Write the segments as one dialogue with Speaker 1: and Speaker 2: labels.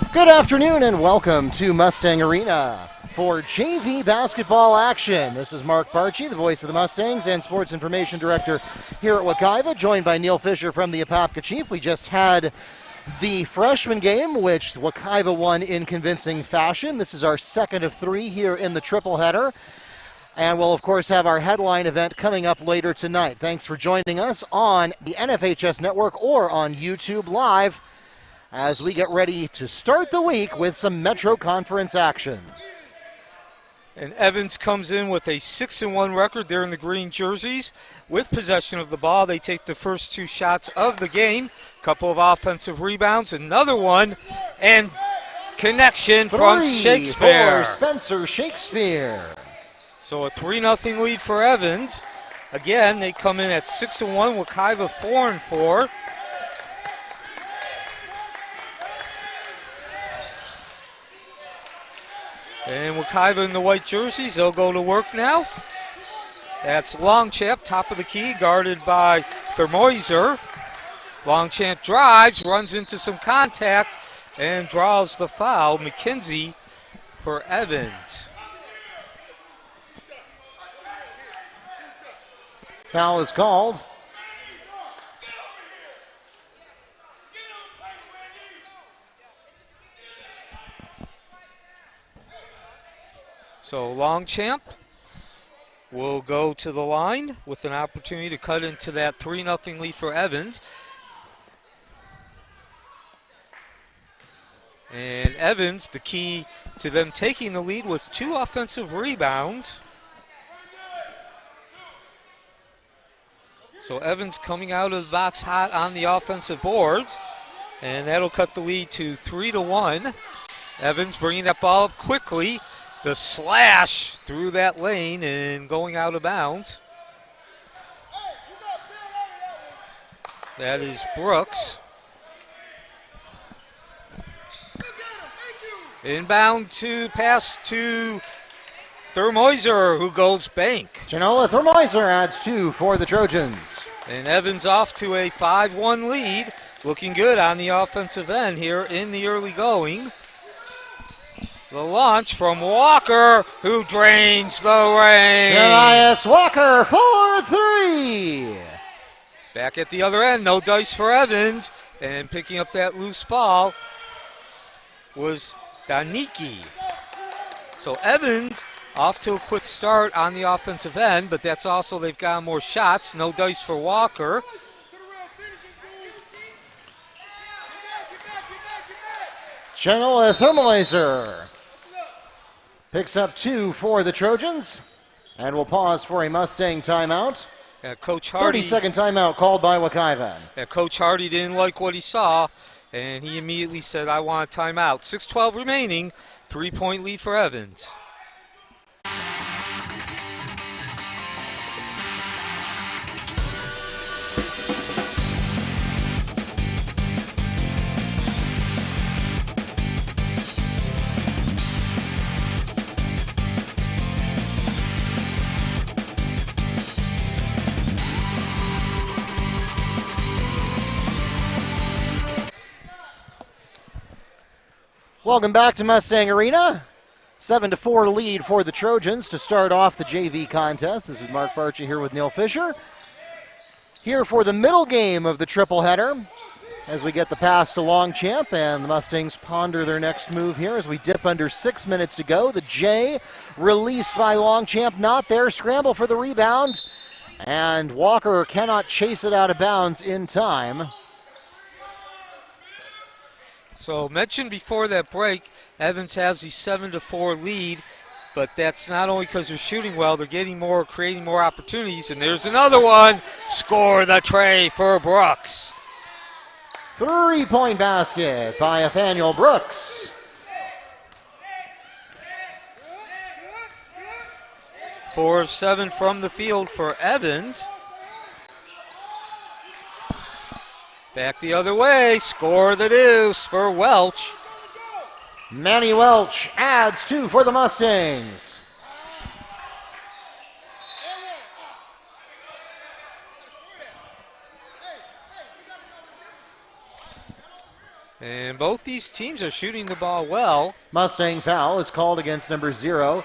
Speaker 1: Good afternoon and welcome to Mustang Arena for JV basketball action. This is Mark Barchi, the voice of the Mustangs and sports information director here at Wekiva, joined by Neil Fisher from the Apopka Chief. We just had the freshman game, which Wekiva won in convincing fashion. This is our second of three here in the triple header. And we'll, of course, have our headline event coming up later tonight. Thanks for joining us on the NFHS Network or on YouTube Live as we get ready to start the week with some Metro Conference action.
Speaker 2: And Evans comes in with a 6-1 record. They're in the green jerseys with possession of the ball. They take the first two shots of the game. Couple of offensive rebounds, another one, and connection from Shakespeare.
Speaker 1: For Spencer Shakespeare.
Speaker 2: So a 3-0 lead for Evans. Again, they come in at 6-1. Wekiva 4-4. And Wekiva in the white jerseys, they'll go to work now. That's Longchamp, top of the key, guarded by Thermoiser. Longchamp drives, runs into some contact, and draws the foul. McKenzie for Evans.
Speaker 1: Foul is called.
Speaker 2: So Longchamp will go to the line with an opportunity to cut into that 3-0 lead for Evans. And Evans, the key to them taking the lead with 2 offensive rebounds. So Evans coming out of the box hot on the offensive boards. And that'll cut the lead to 3-1. Evans bringing that ball up quickly. The slash through that lane and going out of bounds. That is Brooks. Inbound to pass to Thermoiser, who goes bank.
Speaker 1: Genoa Thermoiser adds 2 for the Trojans.
Speaker 2: And Evans off to a 5-1 lead. Looking good on the offensive end here in the early going. The launch from Walker, who drains the rain.
Speaker 1: Elias Walker for 3.
Speaker 2: Back at the other end, no dice for Evans. And picking up that loose ball was Daniki. So Evans off to a quick start on the offensive end, but that's also they've got more shots. No dice for Walker.
Speaker 1: Genoa Thermoiser picks up 2 for the Trojans, and we'll pause for a Mustang timeout.
Speaker 2: Coach Hardy,
Speaker 1: 30-second timeout called by Wekiva.
Speaker 2: Coach Hardy didn't like what he saw, and he immediately said, I want a timeout. 6:12 remaining, 3-point lead for Evans.
Speaker 1: Welcome back to Mustang Arena. 7-4 lead for the Trojans to start off the JV contest. This is Mark Barchi here with Neil Fisher. Here for the middle game of the triple header as we get the pass to Longchamp, and the Mustangs ponder their next move here as we dip under 6 minutes to go. The J released by Longchamp, not there. Scramble for the rebound, and Walker cannot chase it out of bounds in time.
Speaker 2: So mentioned before that break, Evans has the 7-4 lead, but that's not only because they're shooting well, they're getting more, creating more opportunities, and there's another one. Score the tray for Brooks.
Speaker 1: 3-point basket by Nathaniel Brooks.
Speaker 2: 4 of 7 from the field for Evans. Back the other way, score the deuce for Welch.
Speaker 1: Manny Welch adds 2 for the Mustangs.
Speaker 2: And both these teams are shooting the ball well.
Speaker 1: Mustang foul is called against number 0,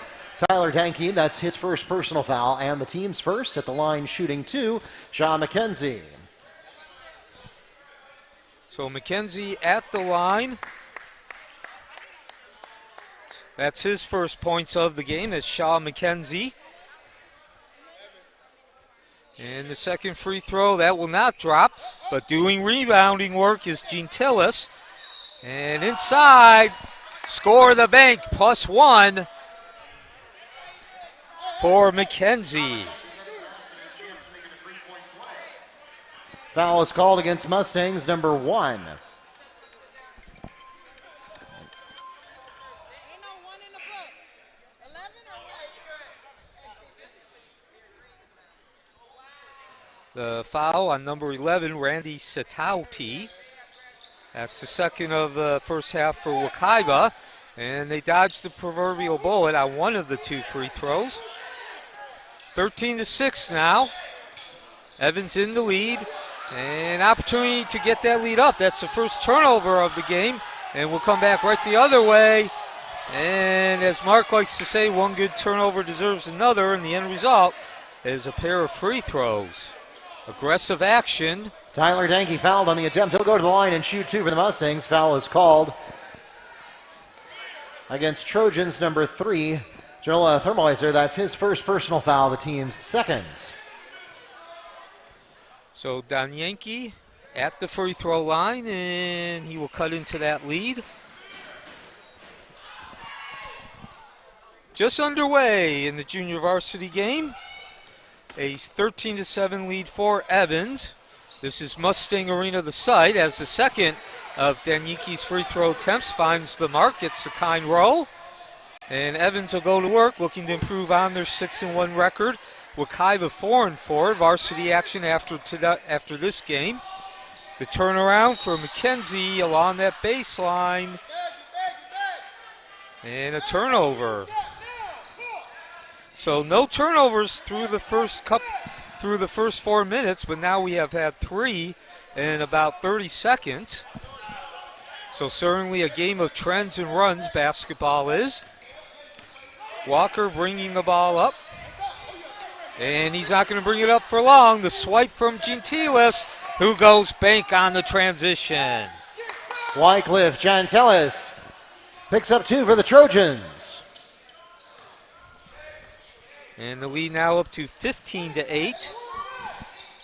Speaker 1: Tyler Danke. That's his first personal foul, and the team's first at the line shooting 2, Shaw McKenzie.
Speaker 2: So McKenzie at the line. That's his first points of the game. That's Shaw McKenzie. And the second free throw, that will not drop, but doing rebounding work is Gentilis. And inside, score the bank, +1 for McKenzie.
Speaker 1: Foul is called against Mustangs, number 1.
Speaker 2: The foul on number 11, Randy Satauti. That's the second of the first half for Wekiva. And they dodged the proverbial bullet on one of the 2 free throws. 13-6 now. Evans in the lead. And opportunity to get that lead up. That's the first turnover of the game. And we'll come back right the other way. And as Mark likes to say, one good turnover deserves another. And the end result is a pair of free throws. Aggressive action.
Speaker 1: Tyler Danke fouled on the attempt. He'll go to the line and shoot 2 for the Mustangs. Foul is called against Trojans, number 3, Joel Thermoiser. That's his first personal foul, the team's second.
Speaker 2: So Danyanki at the free throw line, and he will cut into that lead. Just underway in the junior varsity game. A 13-7 lead for Evans. This is Mustang Arena, the site, as the second of Danyiki's free throw attempts finds the mark, gets the kind roll. And Evans will go to work, looking to improve on their 6-1 record. Wekiva 4-4, varsity action after this game. The turnaround for McKenzie along that baseline. And a turnover. So no turnovers through the first 4 minutes, but now we have had 3 in about 30 seconds. So certainly a game of trends and runs, basketball is. Walker bringing the ball up. And he's not going to bring it up for long. The swipe from Gentilis, who goes bank on the transition.
Speaker 1: Wycliffe Gentilis picks up 2 for the Trojans.
Speaker 2: And the lead now up to 15-8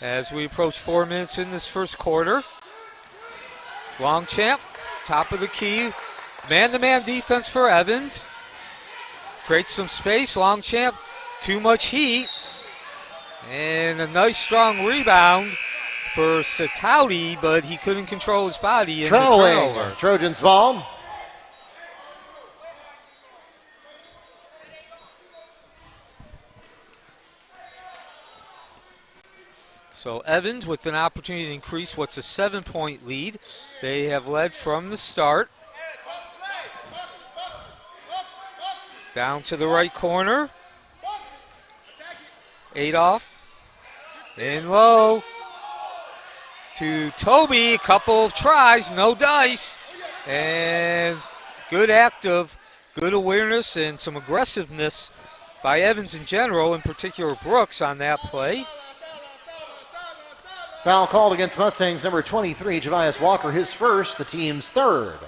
Speaker 2: as we approach 4 minutes in this first quarter. Longchamp, top of the key. Man-to-man defense for Evans. Creates some space. Longchamp, too much heat. And a nice strong rebound for Satauti, but he couldn't control his body in the turnover.
Speaker 1: Trojans ball.
Speaker 2: So Evans with an opportunity to increase what's a 7-point lead. They have led from the start. Down to the right corner. Adolph. In low. To Toby. A couple of tries. No dice. And good active, good awareness, and some aggressiveness by Evans in general, in particular Brooks on that play.
Speaker 1: Foul called against Mustangs, number 23, Javius Walker, his first, the team's third.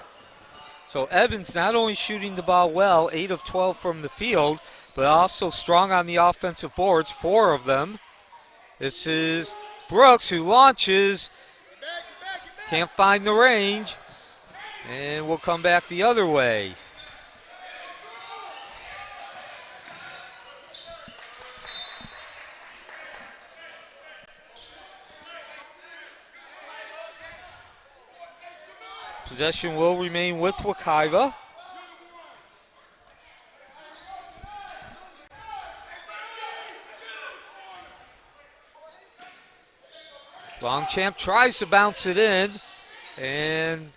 Speaker 2: So Evans not only shooting the ball well, 8 of 12 from the field, but also strong on the offensive boards, 4 of them. This is Brooks, who launches, can't find the range, and will come back the other way. Possession will remain with Wekiva. Longchamp tries to bounce it in, and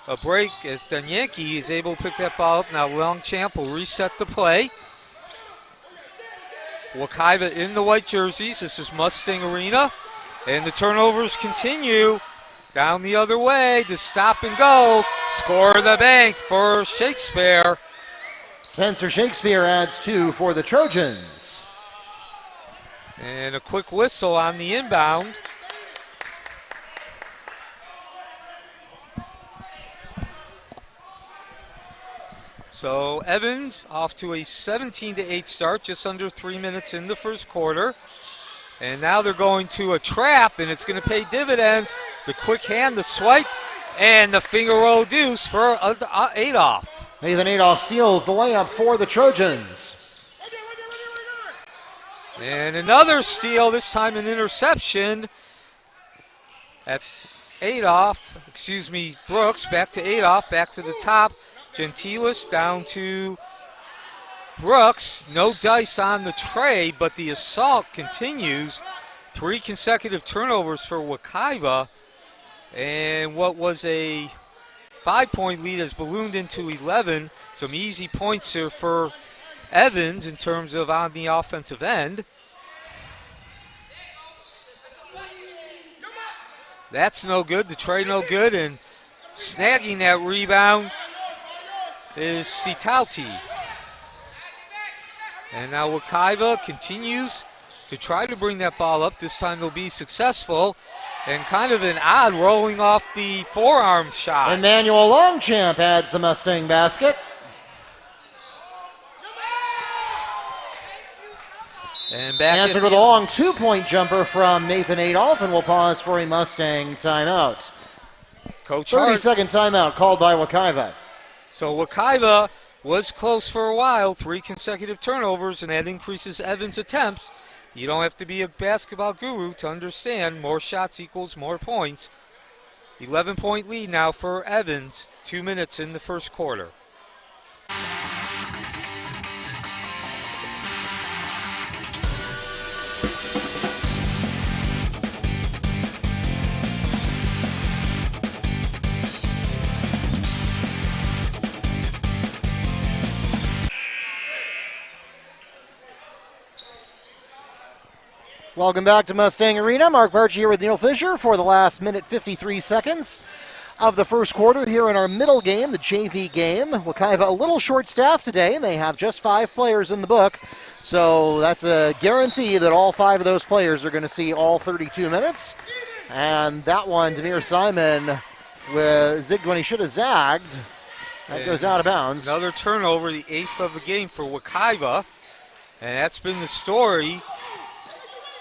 Speaker 2: a break as Danyanki is able to pick that ball up. Now Longchamp will reset the play. Wekiva in the white jerseys. This is Mustang Arena, and the turnovers continue Down the other way to stop and go. Score the bank for Shakespeare.
Speaker 1: Spencer Shakespeare adds 2 for the Trojans.
Speaker 2: And a quick whistle on the inbound. So Evans off to a 17-8 start, just under 3 minutes in the first quarter. And now they're going to a trap, and it's going to pay dividends. The quick hand, the swipe, and the finger roll deuce for Adolph.
Speaker 1: Nathan Adolph steals the layup for the Trojans.
Speaker 2: And another steal, this time an interception. That's Brooks, back to Adolph, back to the top. Gentilis down to Brooks. No dice on the tray, but the assault continues. 3 consecutive turnovers for Wekiva. And what was a 5-point lead has ballooned into 11. Some easy points here for Evans in terms of on the offensive end. That's no good. The tray no good. And snagging that rebound is Sitauti. And now Wekiva continues to try to bring that ball up. This time they'll be successful. And kind of an odd rolling off the forearm shot.
Speaker 1: Emmanuel Longchamp adds the Mustang basket.
Speaker 2: And back
Speaker 1: answered with a long 2-point jumper from Nathan Adolph, and we'll pause for a Mustang timeout.
Speaker 2: Coach
Speaker 1: 30-second timeout called by Wekiva.
Speaker 2: So Wekiva was close for a while, 3 consecutive turnovers, and that increases Evans' attempts. You don't have to be a basketball guru to understand more shots equals more points. 11-point lead now for Evans, 2 minutes in the first quarter.
Speaker 1: Welcome back to Mustang Arena. Mark Barchi here with Neil Fisher for the last minute 53 seconds of the first quarter here in our middle game, the JV game. Wekiva a little short-staffed today, and they have just 5 players in the book. So that's a guarantee that all 5 of those players are going to see all 32 minutes. And that one, Demir Simon, zigged when he should have zagged. That goes out of bounds.
Speaker 2: Another turnover, the 8th of the game for Wekiva. And that's been the story.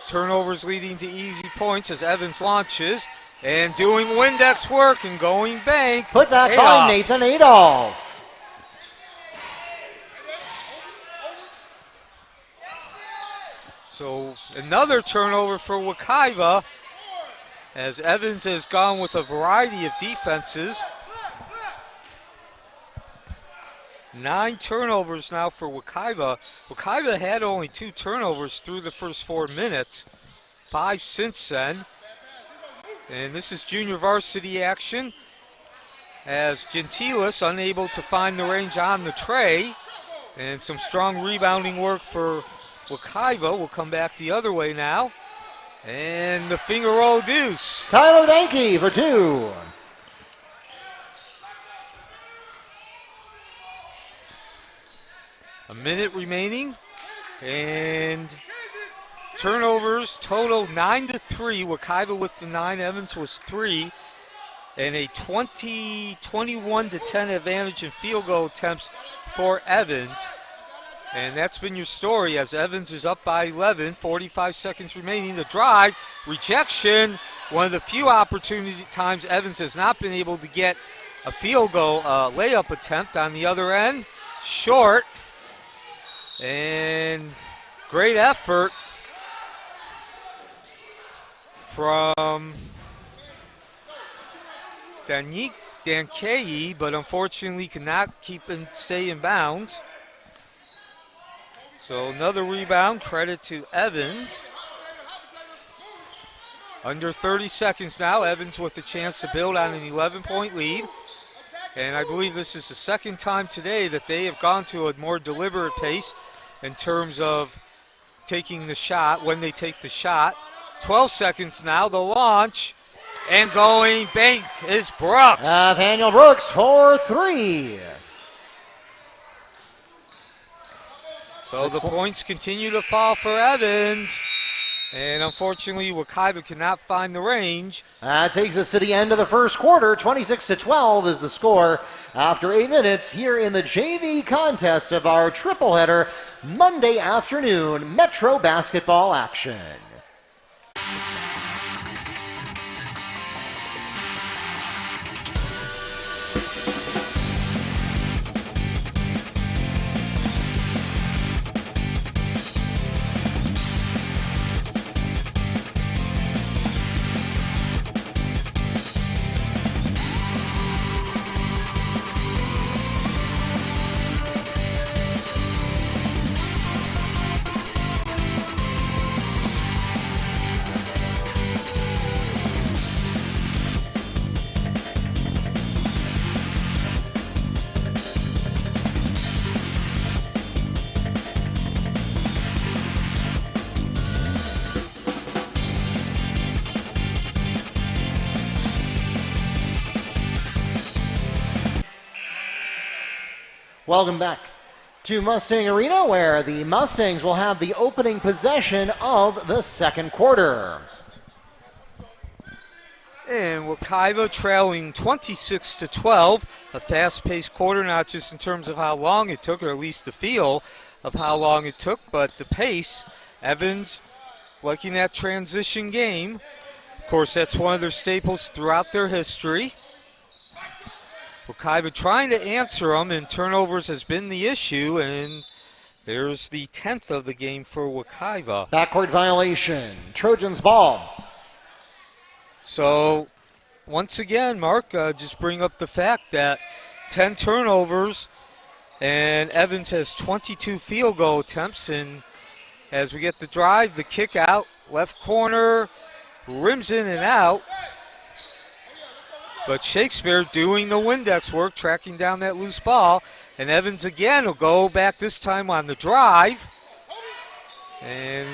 Speaker 2: Turnovers leading to easy points as Evans launches and doing Windex work and going bank.
Speaker 1: Put back by Nathan Adolph.
Speaker 2: So another turnover for Wekiva as Evans has gone with a variety of defenses. 9 turnovers now for Wekiva. Wekiva had only 2 turnovers through the first 4 minutes. 5 since then. And this is junior varsity action as Gentilis unable to find the range on the tray. And some strong rebounding work for Wekiva. Will come back the other way now. And the finger roll deuce.
Speaker 1: Tyler Danke for 2.
Speaker 2: A minute remaining, and turnovers total 9-3. Wekiva with the 9, Evans was 3, and a 21-10 advantage in field goal attempts for Evans. And that's been your story as Evans is up by 11, 45 seconds remaining. The drive, rejection, one of the few opportunity times Evans has not been able to get a field goal layup attempt on the other end. Short. And great effort from Danke, but unfortunately cannot stay in bounds. So another rebound, credit to Evans. Under 30 seconds now, Evans with a chance to build on an 11-point lead. And I believe this is the second time today that they have gone to a more deliberate pace in terms of taking the shot, when they take the shot. 12 seconds now, the launch, And going bank is Brooks.
Speaker 1: Nathaniel Brooks for 3.
Speaker 2: So the points continue to fall for Evans. And unfortunately, Wekiva cannot find the range.
Speaker 1: That takes us to the end of the first quarter. 26-12 is the score after 8 minutes here in the JV contest of our triple header Monday afternoon Metro basketball action. Welcome back to Mustang Arena, where the Mustangs will have the opening possession of the second quarter.
Speaker 2: And Wekiva trailing 26-12, a fast-paced quarter, not just in terms of how long it took, or at least the feel of how long it took, but the pace. Evans liking that transition game. Of course, that's one of their staples throughout their history. Wekiva trying to answer them, and turnovers has been the issue, and there's the 10th of the game for Wekiva.
Speaker 1: Backcourt violation. Trojans ball.
Speaker 2: So, once again, Mark, just bring up the fact that 10 turnovers, and Evans has 22 field goal attempts, and as we get the drive, the kick out, left corner, rims in and out. But Shakespeare doing the Windex work, tracking down that loose ball. And Evans again will go back this time on the drive. And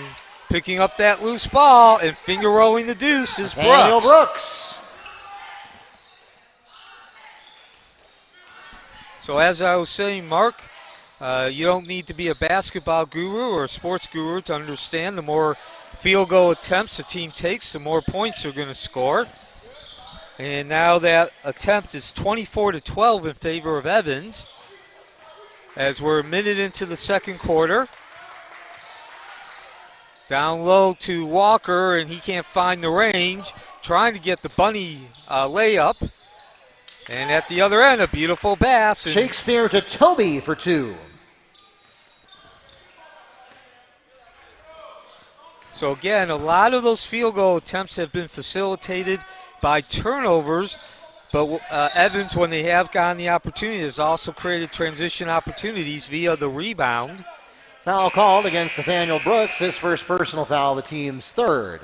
Speaker 2: picking up that loose ball and finger rolling the deuce is Brooks.
Speaker 1: Daniel Brooks.
Speaker 2: So as I was saying, Mark, you don't need to be a basketball guru or a sports guru to understand the more field goal attempts a team takes, the more points they're going to score. And now that attempt is 24-12 in favor of Evans, as we're a minute into the second quarter. Down low to Walker, and he can't find the range, trying to get the bunny layup. And at the other end, a beautiful pass.
Speaker 1: Shakespeare to Toby for 2.
Speaker 2: So again, a lot of those field goal attempts have been facilitated by turnovers, but Evans, when they have gotten the opportunity, has also created transition opportunities via the rebound.
Speaker 1: Foul called against Nathaniel Brooks, his first personal foul, the team's third.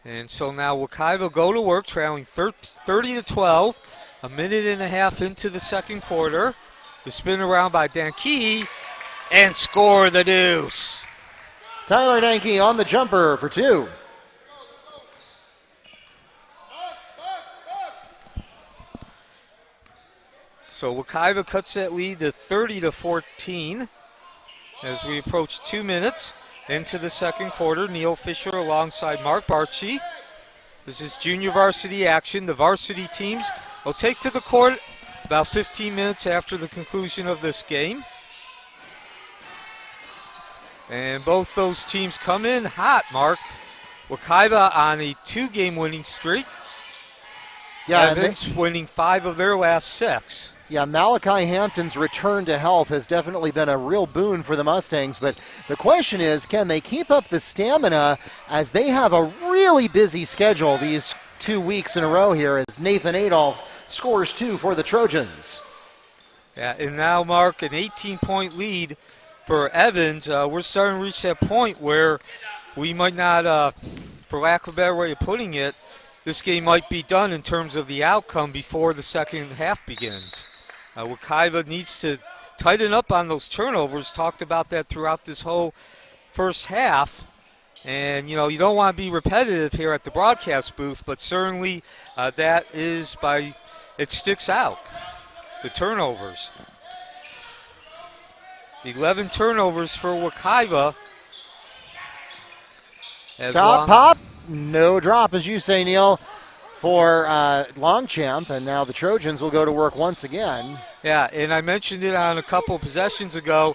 Speaker 2: And so now Wekiva go to work, trailing 30-12, a minute and a half into the second quarter. The spin around by Danke, and score the deuce.
Speaker 1: Tyler Danke on the jumper for 2.
Speaker 2: So Wekiva cuts that lead to 30-14 as we approach 2 minutes into the second quarter. Neil Fisher alongside Mark Barchi. This is junior varsity action. The varsity teams will take to the court about 15 minutes after the conclusion of this game. And both those teams come in hot, Mark. Wekiva on a 2-game winning streak.
Speaker 1: Yeah,
Speaker 2: Evans winning 5 of their last 6.
Speaker 1: Yeah, Malachi Hampton's return to health has definitely been a real boon for the Mustangs, but the question is, can they keep up the stamina as they have a really busy schedule these 2 weeks in a row here as Nathan Adolph scores 2 for the Trojans.
Speaker 2: Yeah, and now, Mark, an 18-point lead for Evans. We're starting to reach that point where we might not, for lack of a better way of putting it, this game might be done in terms of the outcome before the second half begins. Wekiva needs to tighten up on those turnovers. Talked about that throughout this whole first half. And, you know, you don't want to be repetitive here at the broadcast booth, but certainly it sticks out, the turnovers. 11 turnovers for Wekiva.
Speaker 1: Stop, pop, no drop, as you say, Neil, for Longchamp, and now the Trojans will go to work once again.
Speaker 2: Yeah, and I mentioned it on a couple of possessions ago.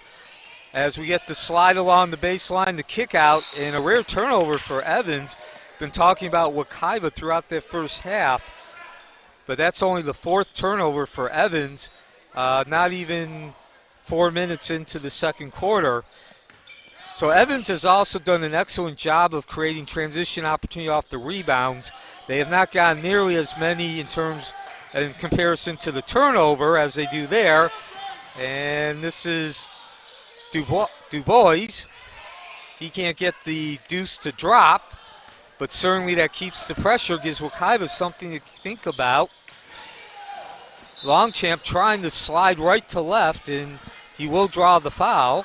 Speaker 2: As we get the slide along the baseline, the kick out, and a rare turnover for Evans. Been talking about Wekiva throughout that first half, but that's only the 4th turnover for Evans, not even 4 minutes into the second quarter. So Evans has also done an excellent job of creating transition opportunity off the rebounds. They have not gotten nearly as many in comparison to the turnover as they do there. And this is Dubois. He can't get the deuce to drop, but certainly that keeps the pressure, gives Wekiva something to think about. Longchamp trying to slide right to left, and he will draw the foul.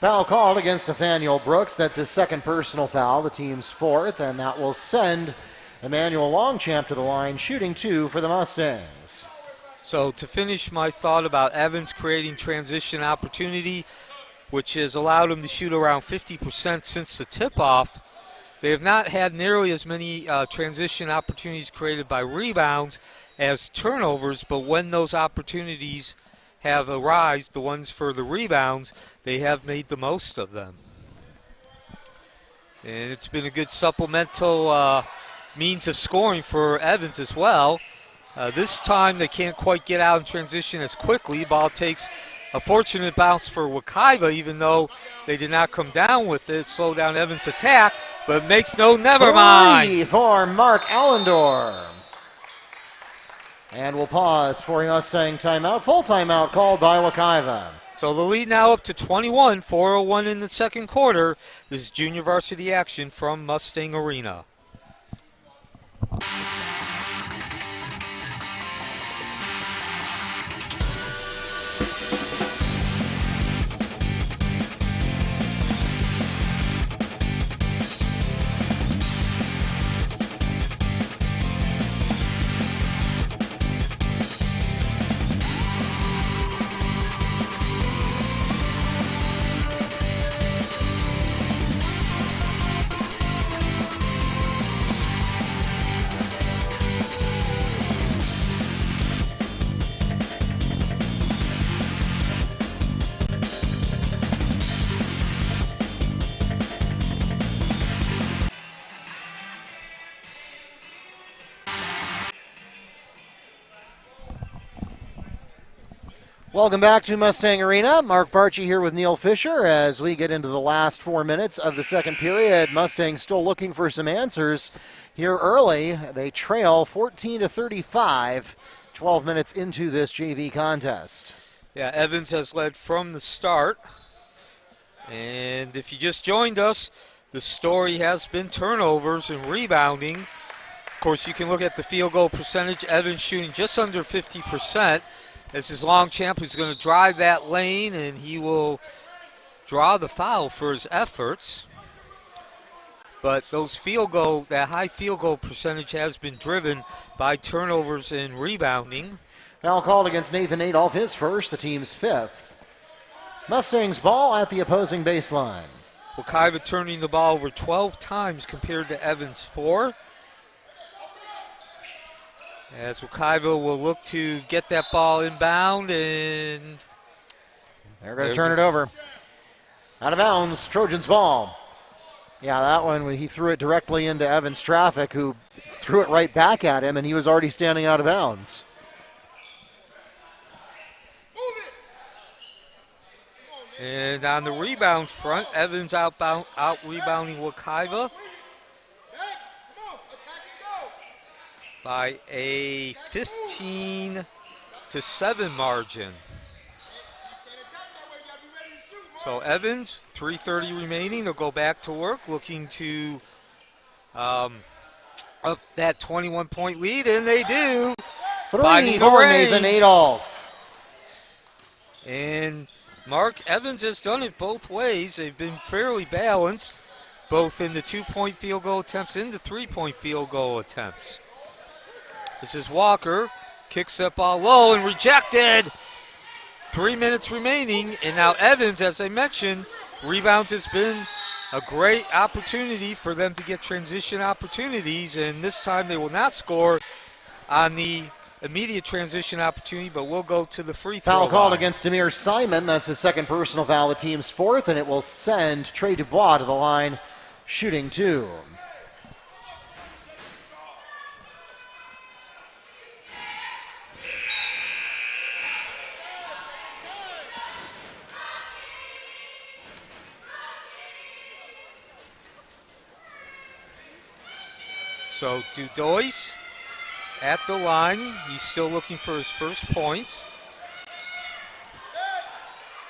Speaker 1: Foul called against Nathaniel Brooks. That's his 2nd personal foul, the team's 4th, and that will send Emmanuel Longchamp to the line, shooting 2 for the Mustangs.
Speaker 2: So to finish my thought about Evans creating transition opportunity, which has allowed him to shoot around 50% since the tip-off, they have not had nearly as many transition opportunities created by rebounds as turnovers, but when those opportunities have arisen, the ones for the rebounds, they have made the most of them. And it's been a good supplemental means of scoring for Evans as well. This time they can't quite get out in transition as quickly. Ball takes a fortunate bounce for Wekiva, even though they did not come down with it. Slow down Evans' attack, but makes never mind.
Speaker 1: 3 for Mark Allendorf. And we'll pause for a Mustang timeout. Full timeout called by Wekiva.
Speaker 2: So the lead now up to 21, 4:01 in the second quarter. This is junior varsity action from Mustang Arena.
Speaker 1: Welcome back to Mustang Arena. Mark Barchi here with Neil Fisher as we get into the last 4 minutes of the second period. Mustangs still looking for some answers here early. They trail 14-35, 12 minutes into this JV contest.
Speaker 2: Yeah, Evans has led from the start. And if you just joined us, the story has been turnovers and rebounding. Of course, you can look at the field goal percentage. Evans shooting just under 50%. This is Longchamp who's going to drive that lane, and he will draw the foul for his efforts. But that high field goal percentage has been driven by turnovers and rebounding.
Speaker 1: Foul called against Nathan Adolph, his first, the team's 5th. Mustangs ball at the opposing baseline.
Speaker 2: Wekiva turning the ball over 12 times compared to Evans' 4. As Wekiva will look to get that ball inbound, and
Speaker 1: they're going to turn it over. Out of bounds, Trojans ball. Yeah, that one, he threw it directly into Evans' traffic, who threw it right back at him, and he was already standing out of bounds.
Speaker 2: And on the rebound front, Evans out rebounding Wekiva by a 15-7 margin. So Evans, 3:30 remaining. They'll go back to work, looking to up that 21-point lead, and they do.
Speaker 1: Three for Nathan Adolph.
Speaker 2: And Mark Evans has done it both ways. They've been fairly balanced, both in the 2-point field goal attempts and the 3-point field goal attempts. This is Walker, kicks that ball low and rejected. 3 minutes remaining, and now Evans, as I mentioned, rebounds has been a great opportunity for them to get transition opportunities, and this time they will not score on the immediate transition opportunity, but will go to the free throw
Speaker 1: Foul called
Speaker 2: line.
Speaker 1: against Demir Simon. That's his second personal foul, the team's fourth, and it will send Trey Dubois to the line, shooting 2.
Speaker 2: So Dudois at the line. He's still looking for his first points.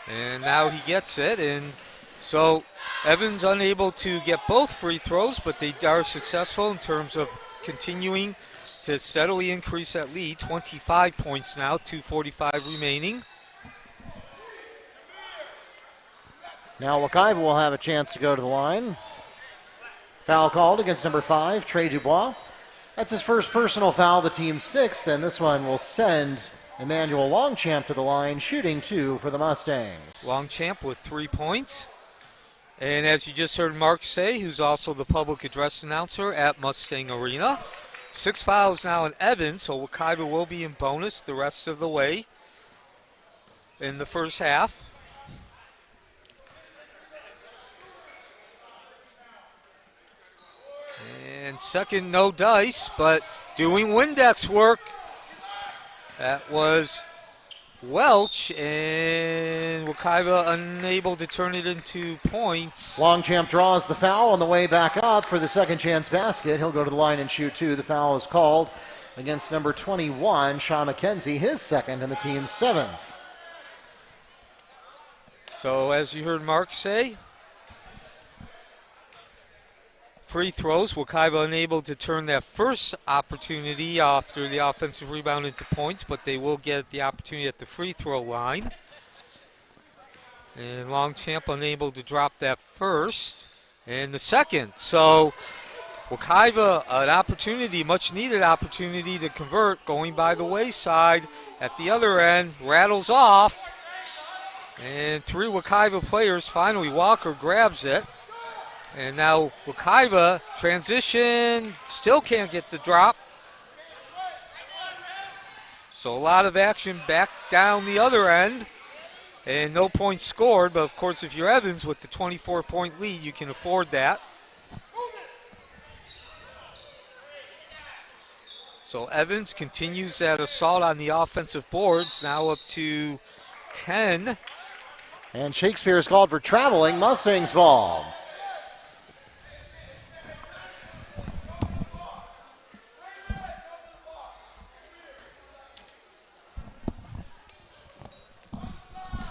Speaker 2: And now he gets it. And so Evans unable to get both free throws, but they are successful in terms of continuing to steadily increase that lead. 25 points now, 2:45 remaining.
Speaker 1: Now Wekiva will have a chance to go to the line. Foul called against number 5, Trey Dubois. That's his first personal foul, the team's 6th, and this one will send Emmanuel Longchamp to the line, shooting 2 for the Mustangs.
Speaker 2: Longchamp with 3 points. And as you just heard Mark say, who's also the public address announcer at Mustang Arena, 6 fouls now in Evans, so Wekiva will be in bonus the rest of the way in the first half. And second, no dice, but doing Windex work. That was Welch, and Wekiva unable to turn it into points.
Speaker 1: Longchamp draws the foul on the way back up for the second chance basket. He'll go to the line and shoot 2. The foul is called against number 21, Shaw McKenzie, his second and the team's 7th.
Speaker 2: So as you heard Mark say, free throws, Wekiva unable to turn that first opportunity after the offensive rebound into points, but they will get the opportunity at the free throw line. And Longchamp unable to drop that first and the second. So Wekiva, an opportunity, much needed opportunity to convert, going by the wayside at the other end, rattles off. And 3 Wekiva players, finally Walker grabs it. And now Wekiva, transition, still can't get the drop. So a lot of action back down the other end. And no points scored, but of course if you're Evans with the 24-point lead, you can afford that. So Evans continues that assault on the offensive boards, now up to 10.
Speaker 1: And Shakespeare is called for traveling, Mustangs ball.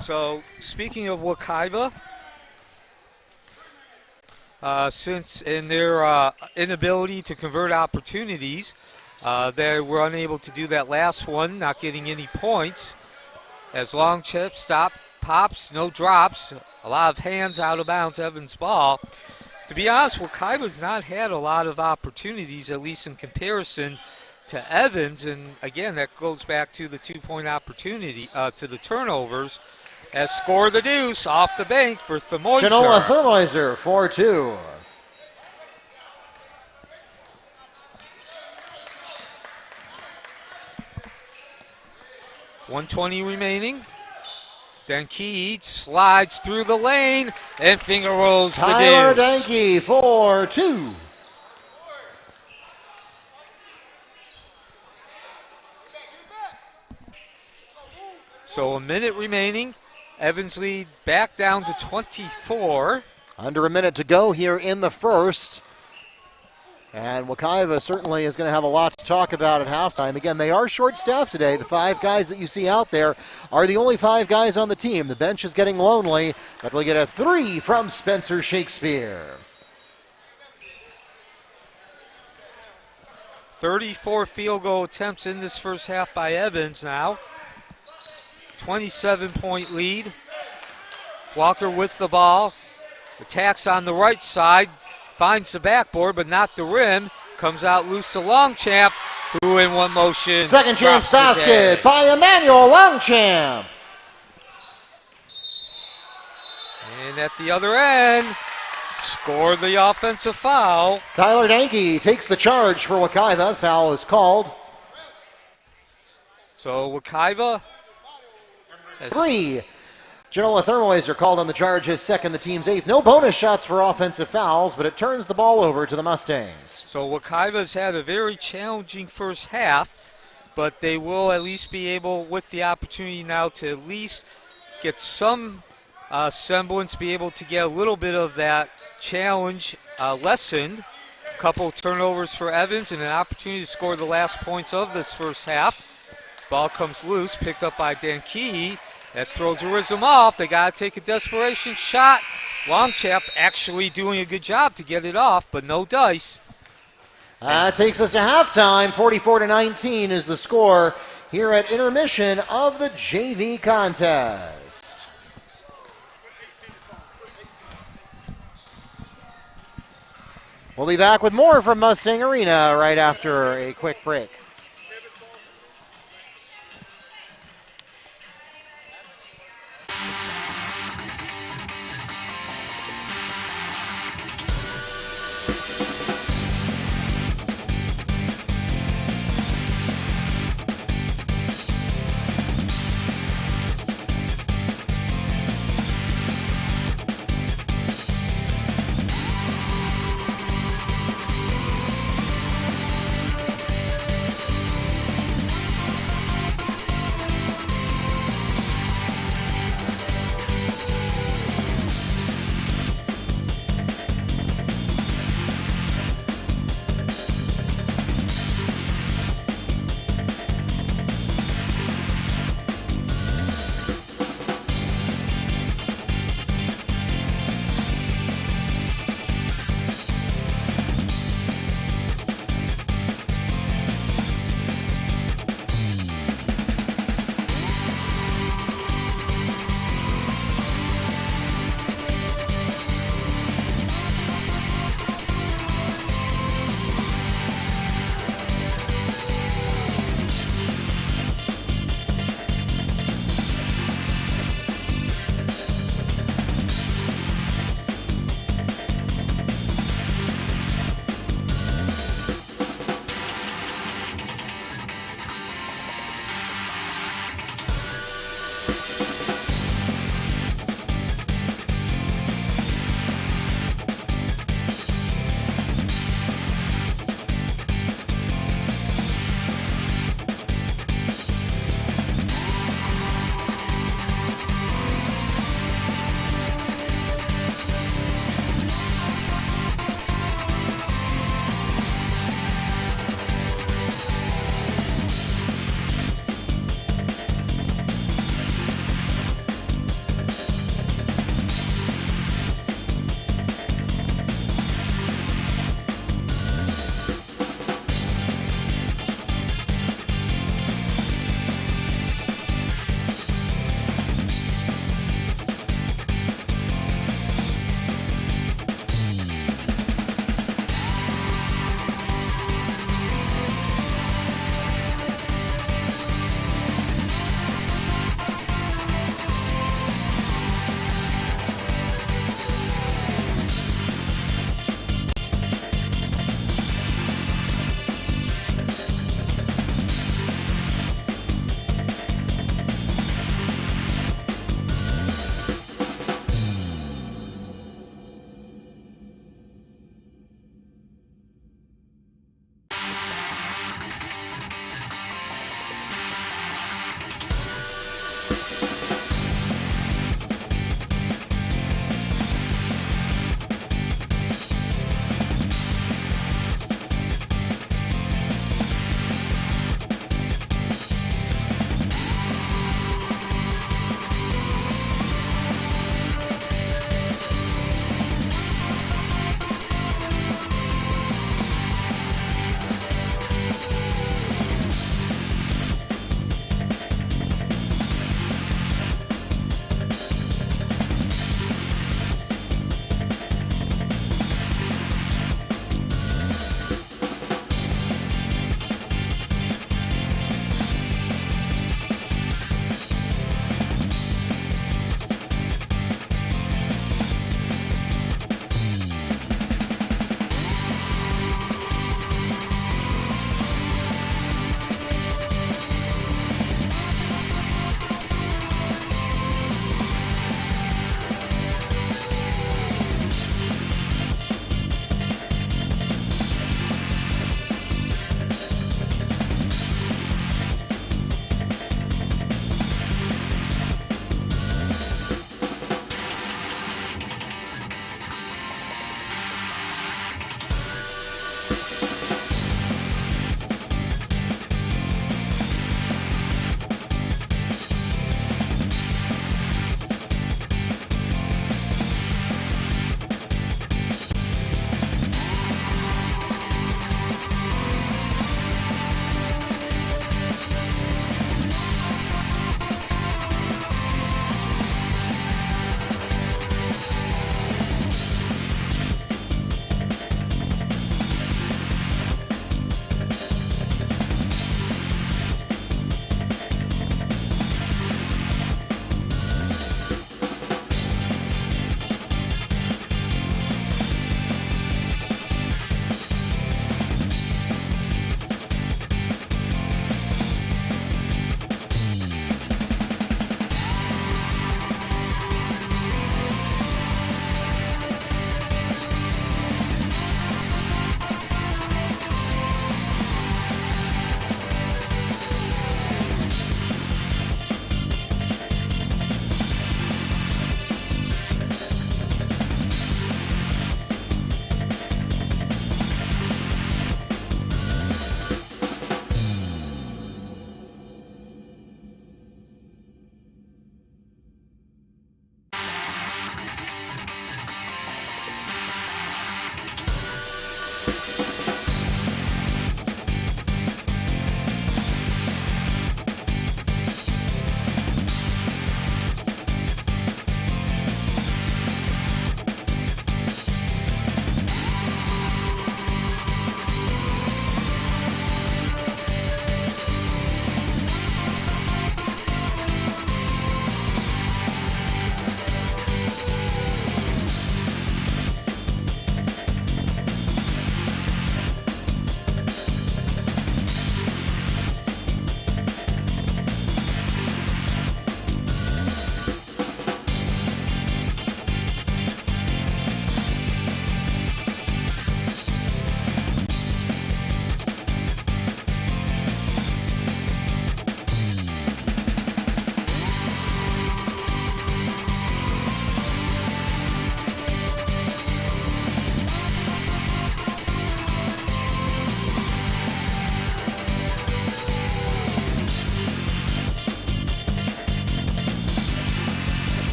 Speaker 2: So, speaking of Wekiva, since in their inability to convert opportunities, they were unable to do that last one, not getting any points. As Longchamp stop, pops, no drops, a lot of hands out of bounds, Evans ball. To be honest, Wekiva's not had a lot of opportunities, at least in comparison to Evans, and again, that goes back to the 2-point opportunity, to the turnovers. Has scored the deuce off the bank for Thermoiser.
Speaker 1: Chenoa Thermoiser, 4-2.
Speaker 2: .120 remaining. Denke slides through the lane and finger rolls the
Speaker 1: Tyler
Speaker 2: deuce.
Speaker 1: Denke, 4-2.
Speaker 2: So a minute remaining. Evans lead back down to 24.
Speaker 1: Under a minute to go here in the first. And Wekiva certainly is going to have a lot to talk about at halftime. Again, they are short-staffed today. The 5 guys that you see out there are the only 5 guys on the team. The bench is getting lonely, but we'll get a 3 from Spencer Shakespeare.
Speaker 2: 34 field goal attempts in this first half by Evans now. 27-point lead. Walker with the ball. Attacks on the right side. Finds the backboard, but not the rim. Comes out loose to Longchamp, who in one motion.
Speaker 1: Second chance basket by Emmanuel Longchamp.
Speaker 2: And at the other end, scored the offensive foul.
Speaker 1: Tyler Danke takes the charge for Wekiva. Foul is called.
Speaker 2: So Wekiva has
Speaker 1: 3. Genoa Thermoiser called on the charge, his second, the team's 8th. No bonus shots for offensive fouls, but it turns the ball over to the Mustangs.
Speaker 2: So Wekiva's had a very challenging first half, but they will at least be able, with the opportunity now, to at least get some semblance, be able to get a little bit of that challenge lessened. A couple turnovers for Evans and an opportunity to score the last points of this first half. Ball comes loose, picked up by Danke. That throws Arizim off. They got to take a desperation shot. Longchamp actually doing a good job to get it off, but no dice.
Speaker 1: That takes us to halftime. 44-19 is the score here at intermission of the JV contest. We'll be back with more from Mustang Arena right after a quick break.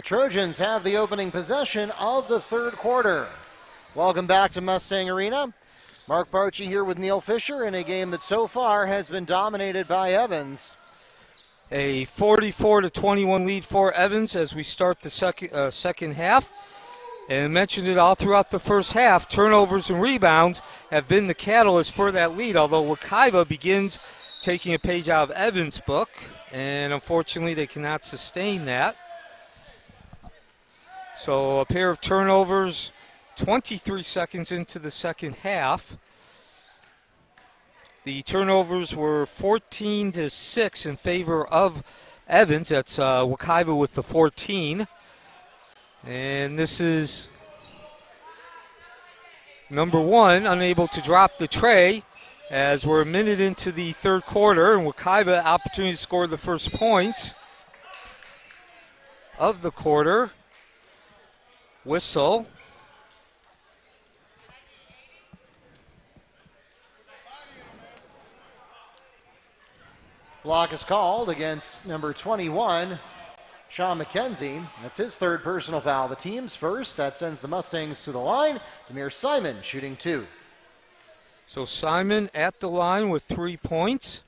Speaker 1: The Trojans have the opening possession of the third quarter. Welcome back to Mustang Arena. Mark Barchi here with Neil Fisher in a game that so far has been dominated by Evans.
Speaker 2: A 44-21 lead for Evans as we start the second half. And I mentioned it all throughout the first half. Turnovers and rebounds have been the catalyst for that lead, although Wekiva begins taking a page out of Evans' book, and unfortunately they cannot sustain that. So a pair of turnovers 23 seconds into the second half. The turnovers were 14-6 in favor of Evans. That's Wekiva with the 14. And this is number one, unable to drop the tray as we're a minute into the third quarter. And Wekiva opportunity to score the first points of the quarter. Whistle.
Speaker 1: Block is called against number 21, Sean McKenzie. That's his third personal foul. The team's first. That sends the Mustangs to the line. Demir Simon shooting 2.
Speaker 2: So Simon at the line with 3 points.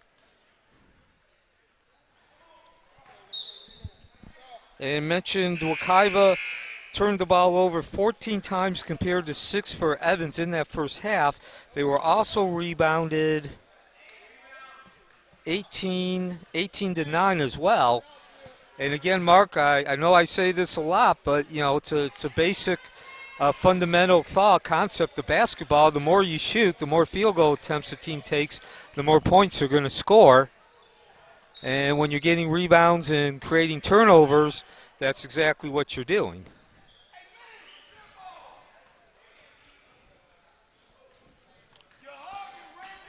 Speaker 2: And mentioned Wekiva turned the ball over 14 times compared to 6 for Evans in that first half. They were also rebounded 18-9 as well. And again, Mark, I know I say this a lot, but you know it's a basic fundamental thought concept of basketball. The more you shoot, the more field goal attempts the team takes, the more points they're going to score. And when you're getting rebounds and creating turnovers, that's exactly what you're doing.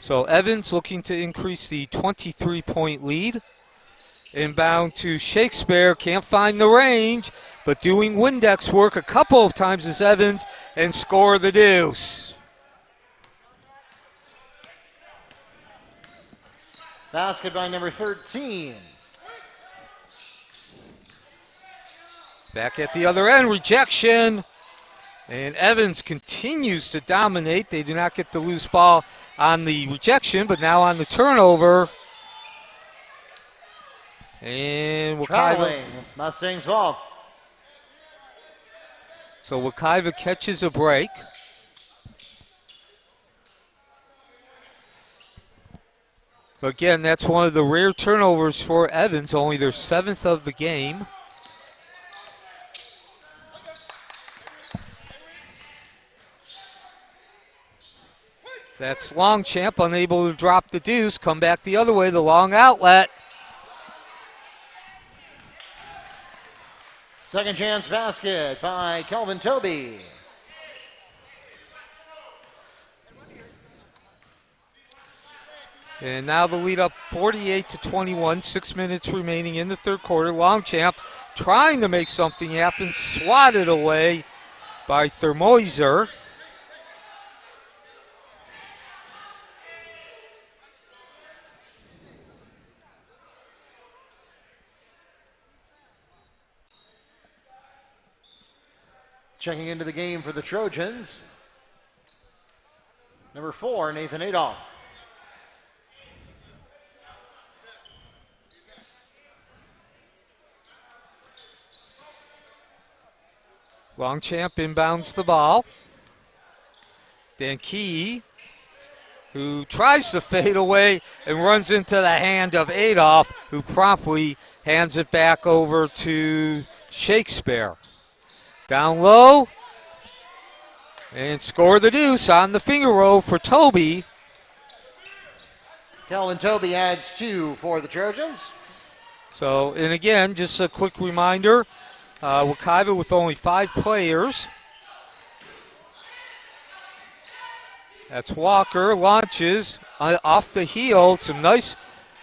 Speaker 2: So Evans looking to increase the 23-point lead. Inbound to Shakespeare, can't find the range, but doing Windex work a couple of times as Evans and score the deuce.
Speaker 1: Basket by number 13.
Speaker 2: Back at the other end, rejection. And Evans continues to dominate. They do not get the loose ball on the rejection, but now on the turnover. And Wekiva.
Speaker 1: Traveling, Mustangs ball.
Speaker 2: So Wekiva catches a break. But again, that's one of the rare turnovers for Evans, only their 7th of the game. That's Longchamp, unable to drop the deuce. Come back the other way, the long outlet.
Speaker 1: Second chance basket by Kelvin Toby.
Speaker 2: And now the lead up 48-21, 6 minutes remaining in the third quarter. Longchamp trying to make something happen, swatted away by Thermoiser.
Speaker 1: Checking into the game for the Trojans, number 4, Nathan Adolph.
Speaker 2: Longchamp inbounds the ball. Dan Key, who tries to fade away and runs into the hand of Adolph, who promptly hands it back over to Shakespeare. Down low, and score the deuce on the finger roll for Toby.
Speaker 1: Kelvin Toby adds 2 for the Trojans.
Speaker 2: So, and again, just a quick reminder, Wekiva with only 5 players. That's Walker, launches off the heel, some nice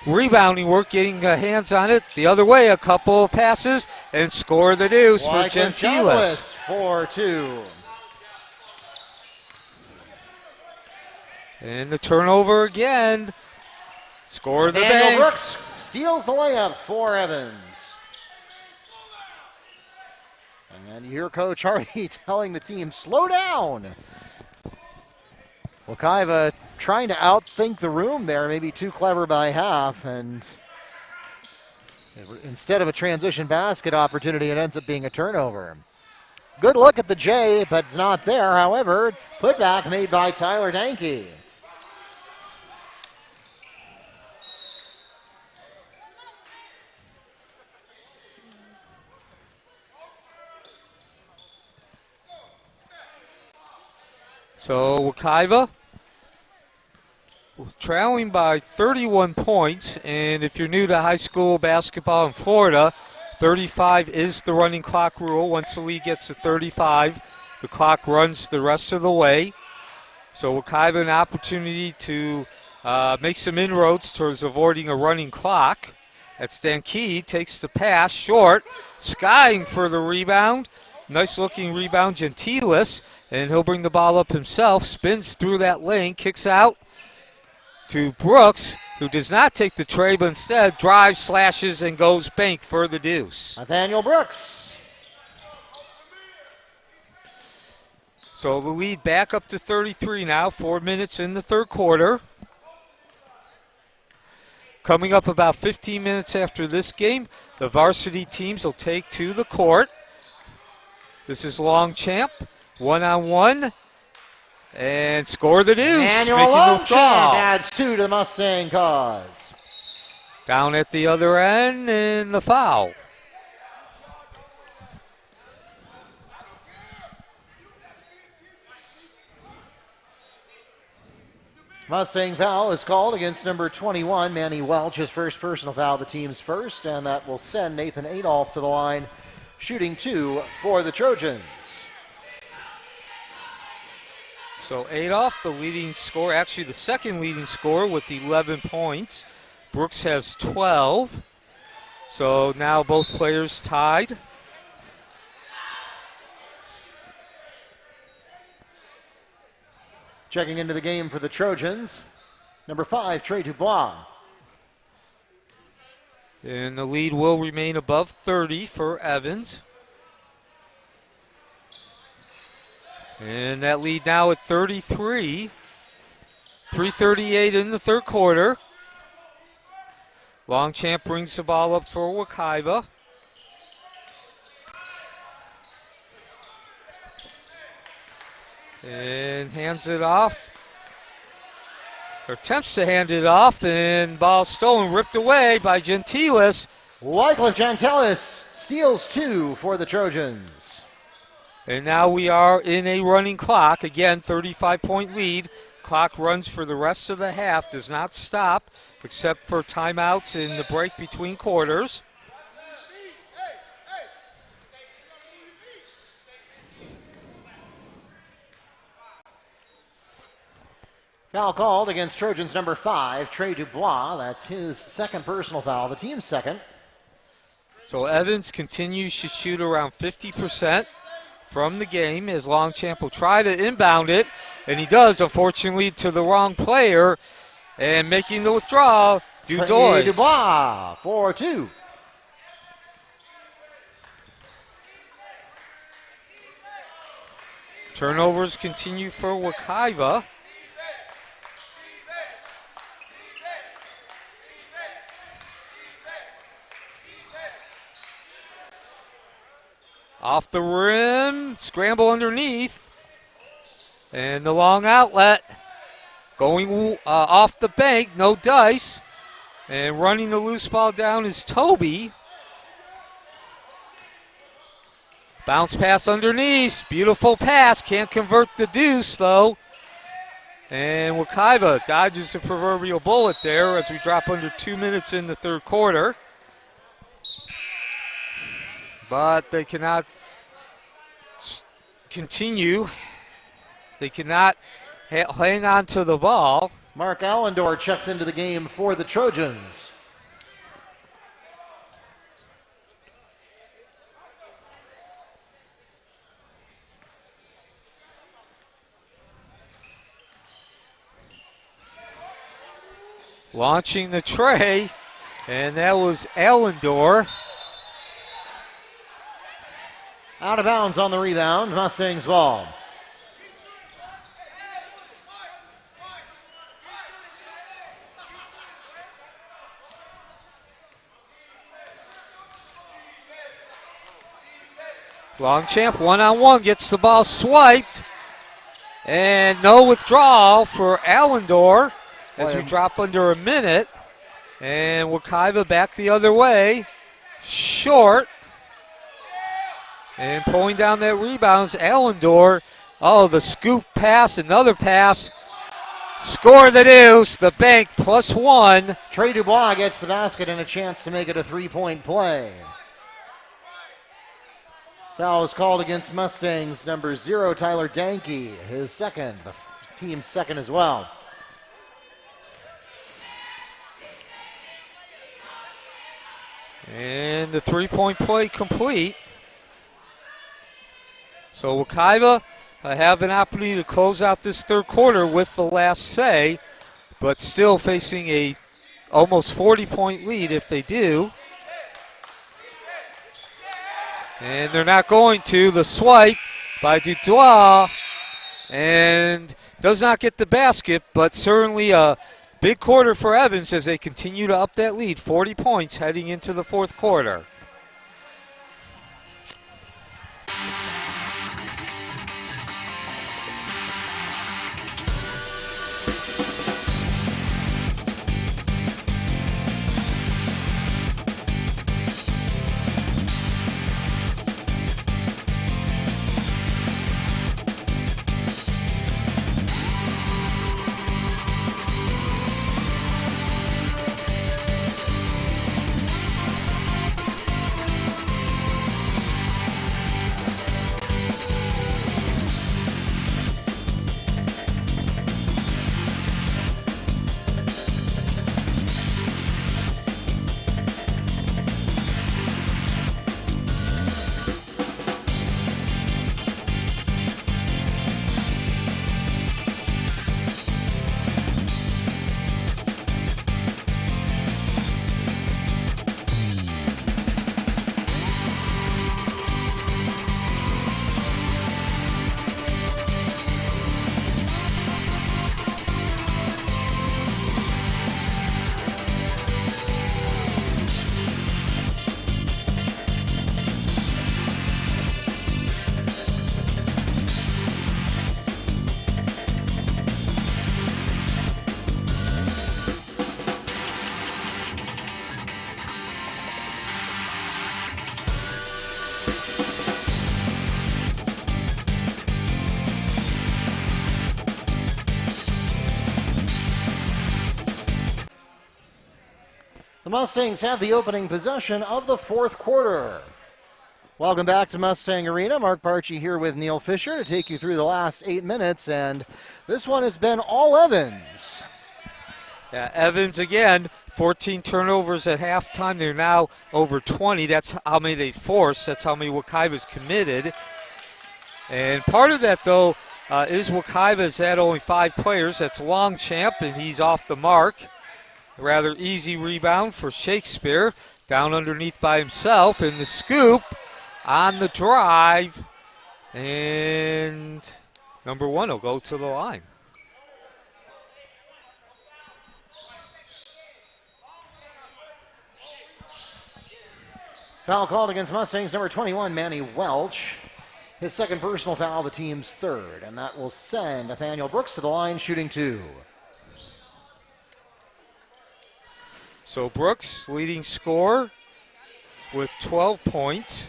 Speaker 2: rebounding work, getting hands on it. The other way, a couple of passes, and score the deuce for Gentiles.
Speaker 1: 4-2.
Speaker 2: And the turnover again. Score the
Speaker 1: Daniel
Speaker 2: bank.
Speaker 1: Brooks steals the layup for Evans. And you hear Coach Hardy telling the team, slow down. Wekiva trying to outthink the room there, maybe too clever by half, and instead of a transition basket opportunity, it ends up being a turnover. Good look at the J, but it's not there. However, putback made by Tyler Danke.
Speaker 2: So Wekiva trailing by 31 points, and if you're new to high school basketball in Florida, 35 is the running clock rule. Once the lead gets to 35, the clock runs the rest of the way. So Wekiva an opportunity to make some inroads towards avoiding a running clock. That's Danke, takes the pass, short, skying for the rebound. Nice looking rebound, Gentilis, and he'll bring the ball up himself, spins through that lane, kicks out to Brooks, who does not take the tray, but instead drives, slashes, and goes bank for the deuce.
Speaker 1: Nathaniel Brooks.
Speaker 2: So the lead back up to 33 now, 4 minutes in the third quarter. Coming up about 15 minutes after this game, the varsity teams will take to the court. This is Longchamp, one-on-one, and score the deuce.
Speaker 1: Manuel Longchamp adds 2 to the Mustang cause.
Speaker 2: Down at the other end, and the foul.
Speaker 1: Mustang foul is called against number 21, Manny Welch, his first personal foul, the team's first, and that will send Nathan Adolph to the line, shooting 2 for the Trojans.
Speaker 2: So Adolph, the leading scorer, actually the second leading scorer with 11 points. Brooks has 12. So now both players tied.
Speaker 1: Checking into the game for the Trojans, number 5, Trey Dubois.
Speaker 2: And the lead will remain above 30 for Evans. And that lead now at 33. 3:38 in the third quarter. Longchamp brings the ball up for Wekiva. And hands it off. Or attempts to hand it off, and ball stolen, ripped away by Gentilis.
Speaker 1: Wycliffe Gentilis steals 2 for the Trojans.
Speaker 2: And now we are in a running clock. Again, 35-point lead. Clock runs for the rest of the half, does not stop, except for timeouts in the break between quarters.
Speaker 1: Foul called against Trojans number 5, Trey Dubois. That's his second personal foul, the team's second.
Speaker 2: So Evans continues to shoot around 50% from the game as Longchamp will try to inbound it, and he does, unfortunately, to the wrong player. And making the withdrawal, Dudois.
Speaker 1: Dubois for 2.
Speaker 2: Turnovers continue for Wekiva. Off the rim, scramble underneath, and the long outlet going off the bank, no dice, and running the loose ball down is Toby. Bounce pass underneath, beautiful pass, can't convert the deuce though. And Wekiva dodges the proverbial bullet there as we drop under 2 minutes in the third quarter. But they cannot continue. They cannot hang on to the ball.
Speaker 1: Mark Allendor checks into the game for the Trojans.
Speaker 2: Launching the tray, and that was Allendor.
Speaker 1: Out of bounds on the rebound, Mustangs ball.
Speaker 2: Longchamp one-on-one gets the ball swiped. And no withdrawal for Allendore as we drop under a minute. And Wekiva back the other way. Short. And pulling down that rebounds, Allendore. Oh, the scoop pass, another pass. Score the deuce, the bank +1.
Speaker 1: Trey Dubois gets the basket and a chance to make it a 3-point play. Foul is called against Mustangs number 0, Tyler Danke, his second, the team's second as well.
Speaker 2: And the 3-point play complete. So Wekiva have an opportunity to close out this third quarter with the last say, but still facing a almost 40-point lead if they do. And they're not going to. The swipe by Dubois, and does not get the basket, but certainly a big quarter for Evans as they continue to up that lead. 40 points heading into the fourth quarter.
Speaker 1: The Mustangs have the opening possession of the fourth quarter. Welcome back to Mustang Arena. Mark Barchi here with Neil Fisher to take you through the last 8 minutes, and this one has been all Evans.
Speaker 2: Yeah, Evans again, 14 turnovers at halftime. They're now over 20. That's how many they forced. That's how many Wekiva's committed. And part of that, though, is Wekiva's had only 5 players. That's Longchamp, and he's off the mark. A rather easy rebound for Shakespeare. Down underneath by himself, and the scoop on the drive. And number 1 will go to the line.
Speaker 1: Foul called against Mustangs number 21, Manny Welch. His second personal foul, the team's third. And that will send Nathaniel Brooks to the line, shooting 2.
Speaker 2: So Brooks, leading scorer with 12 points.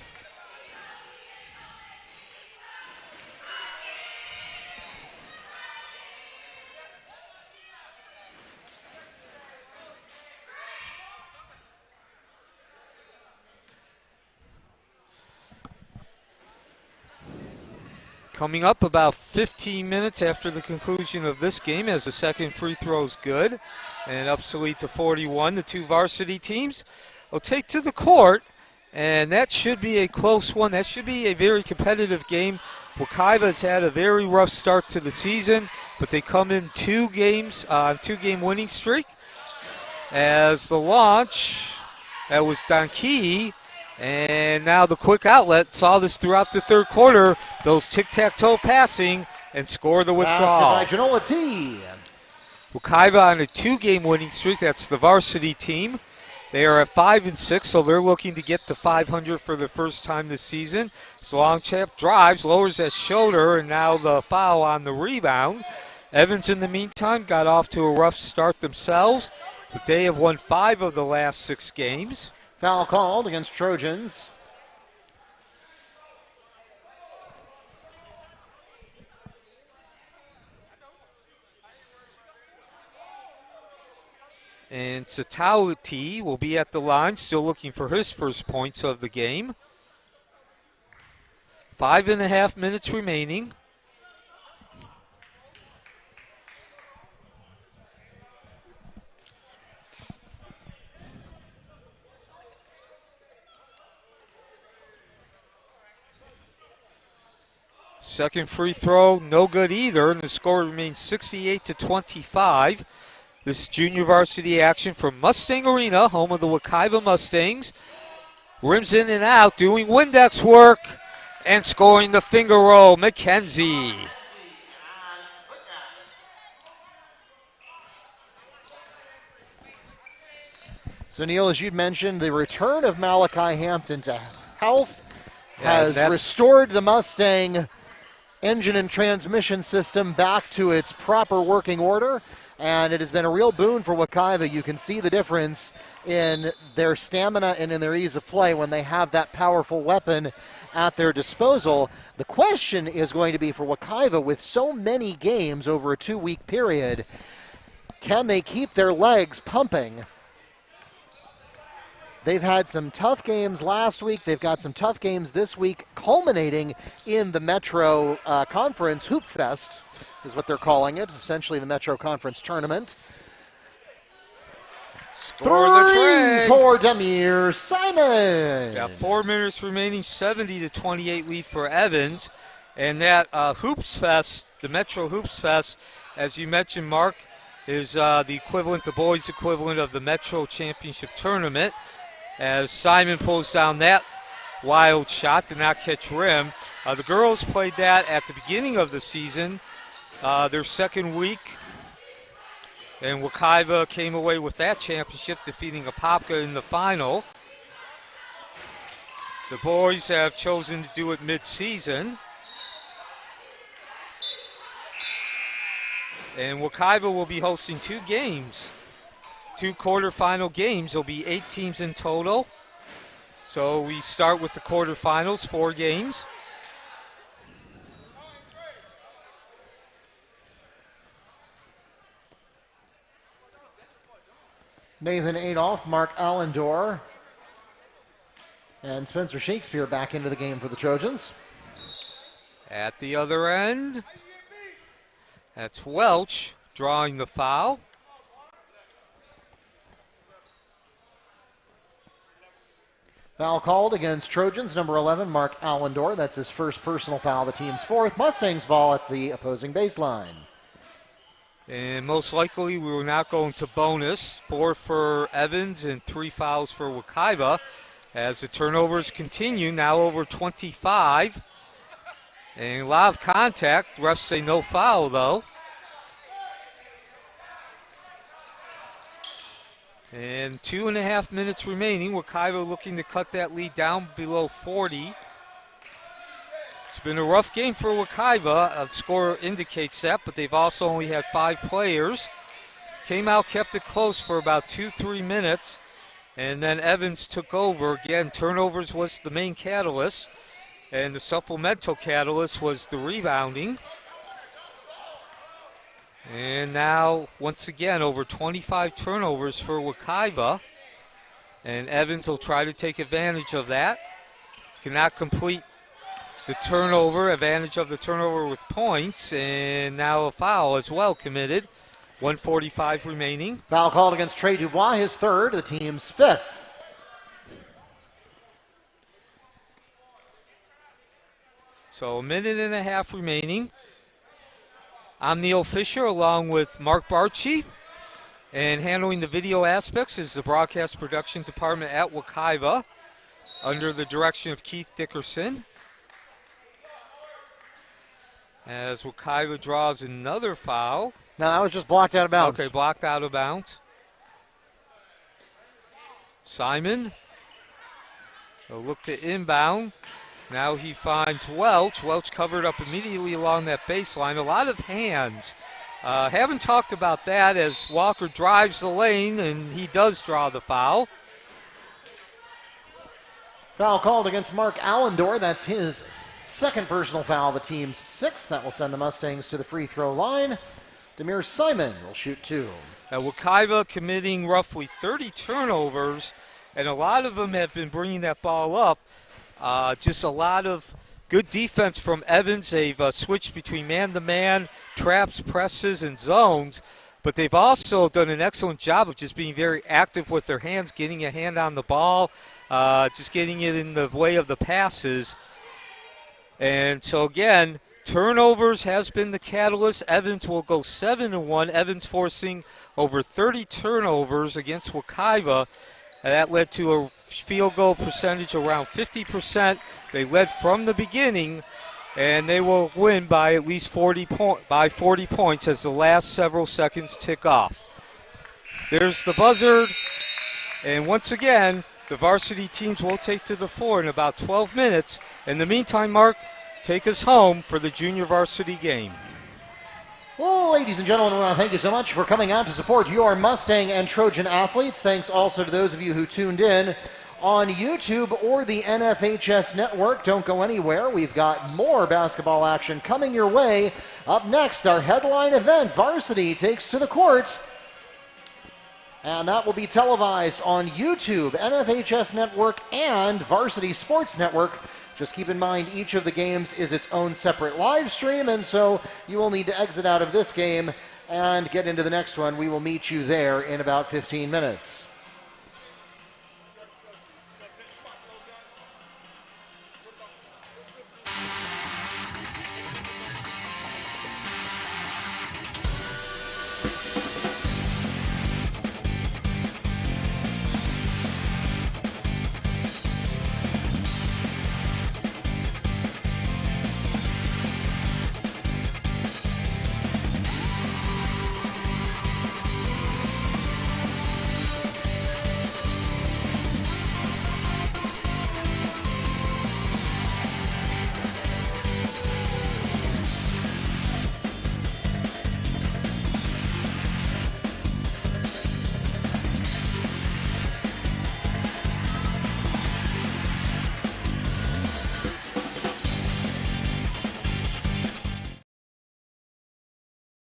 Speaker 2: Coming up about 15 minutes after the conclusion of this game, as the second free throw is good and ups the lead to 41. The two varsity teams will take to the court, and that should be a close one. That should be a very competitive game. Wekiva has had a very rough start to the season, but they come in 2-game winning streak. As the launch, that was Donkey, And now the quick outlet, saw this throughout the third quarter, those tic-tac-toe passing, and score the withdrawal.
Speaker 1: Basket by Genola T.
Speaker 2: Wekiva on a 2-game winning streak. That's the varsity team. They are at 5-6, so they're looking to get to 500 for the first time this season. So Longchamp drives, lowers that shoulder, and now the foul on the rebound. Evans, in the meantime, got off to a rough start themselves, but they have won 5 of the last 6 games.
Speaker 1: Foul called against Trojans.
Speaker 2: And Satauti will be at the line, still looking for his first points of the game. 5.5 minutes remaining. Second free throw, no good either, and the score remains 68-25. This is junior varsity action from Mustang Arena, home of the Wekiva Mustangs. Rims in and out, doing Windex work, and scoring the finger roll, McKenzie.
Speaker 1: So, Neil, as you'd mentioned, the return of Malachi Hampton to health has restored the Mustang engine and transmission system back to its proper working order. And it has been a real boon for Wekiva. You can see the difference in their stamina and in their ease of play when they have that powerful weapon at their disposal. The question is going to be for Wekiva, with so many games over a 2-week period, can they keep their legs pumping? They've had some tough games last week. They've got some tough games this week, culminating in the Metro Conference Hoop Fest, is what they're calling it, essentially the Metro Conference Tournament.
Speaker 2: Score the tray
Speaker 1: for Demir Simon.
Speaker 2: Yeah, 4 minutes remaining, 70-28 lead for Evans. And that Hoops Fest, the Metro Hoops Fest, as you mentioned, Mark, is the equivalent, the boys' equivalent of the Metro Championship Tournament. As Simon pulls down that wild shot, did not catch rim. The girls played that at the beginning of the season, their second week, and Wekiva came away with that championship, defeating Apopka in the final. The boys have chosen to do it mid-season. And Wekiva will be hosting 2 games, 2 quarterfinal games. There'll be 8 teams in total. So we start with the quarterfinals, 4 games.
Speaker 1: Nathan Adolph, Mark Allendor, and Spencer Shakespeare back into the game for the Trojans.
Speaker 2: At the other end, that's Welch drawing the foul.
Speaker 1: Foul called against Trojans, number 11, Mark Allendor. That's his first personal foul, the team's 4th. Mustangs ball at the opposing baseline.
Speaker 2: And most likely we will not go into bonus. 4 for Evans and 3 fouls for Wekiva as the turnovers continue, now over 25. And a lot of contact. Refs say no foul, though. And 2.5 minutes remaining. Wekiva looking to cut that lead down below 40. It's been a rough game for Wekiva. The score indicates that, but they've also only had 5 players. Came out, kept it close for about 2-3 minutes, and then Evans took over. Again, turnovers was the main catalyst, and the supplemental catalyst was the rebounding. And now, once again, over 25 turnovers for Wekiva, and Evans will try to take advantage of that. Cannot complete the turnover, advantage of the turnover with points, and now a foul as well committed. 1:45 remaining.
Speaker 1: Foul called against Trey Dubois, his 3rd, the team's 5th.
Speaker 2: So 1.5 minutes remaining. I'm Neil Fisher along with Mark Barchi, and handling the video aspects is the broadcast production department at Wekiva. under the direction of Keith Dickerson. As Wekiva draws another foul.
Speaker 1: No, that was just blocked out of bounds.
Speaker 2: Okay, blocked out of bounds. Simon. They'll look to inbound. Now he finds Welch. Welch covered up immediately along that baseline. A lot of hands. Haven't talked about that as Walker drives the lane, and he does draw the foul.
Speaker 1: Foul called against Mark Allendore. That's his second personal foul, the team's sixth. That will send the Mustangs to the free throw line. Demir Simon will shoot two.
Speaker 2: Wekiva committing roughly 30 turnovers, and a lot of them have been bringing that ball up. Just a lot of good defense from Evans. They've switched between man-to-man, traps, presses, and zones. But they've also done an excellent job of just being very active with their hands, getting a hand on the ball, just getting it in the way of the passes. And so, again, turnovers has been the catalyst. Evans will go 7-1. Evans forcing over 30 turnovers against Wekiva. And that led to a field goal percentage around 50%. They led from the beginning, and they will win by at least 40 points as the last several seconds tick off. There's the buzzer, and once again, the varsity teams will take to the floor in about 12 minutes. In the meantime, Mark, take us home for the junior varsity game.
Speaker 1: Well, ladies and gentlemen, we want to thank you so much for coming out to support your Mustang and Trojan athletes. Thanks also to those of you who tuned in on YouTube or the NFHS network. Don't go anywhere. We've got more basketball action coming your way. Up next, our headline event, Varsity Takes to the Court. And that will be televised on YouTube, NFHS Network, and Varsity Sports Network. Just keep in mind, each of the games is its own separate live stream, and so you will need to exit out of this game and get into the next one. We will meet you there in about 15 minutes.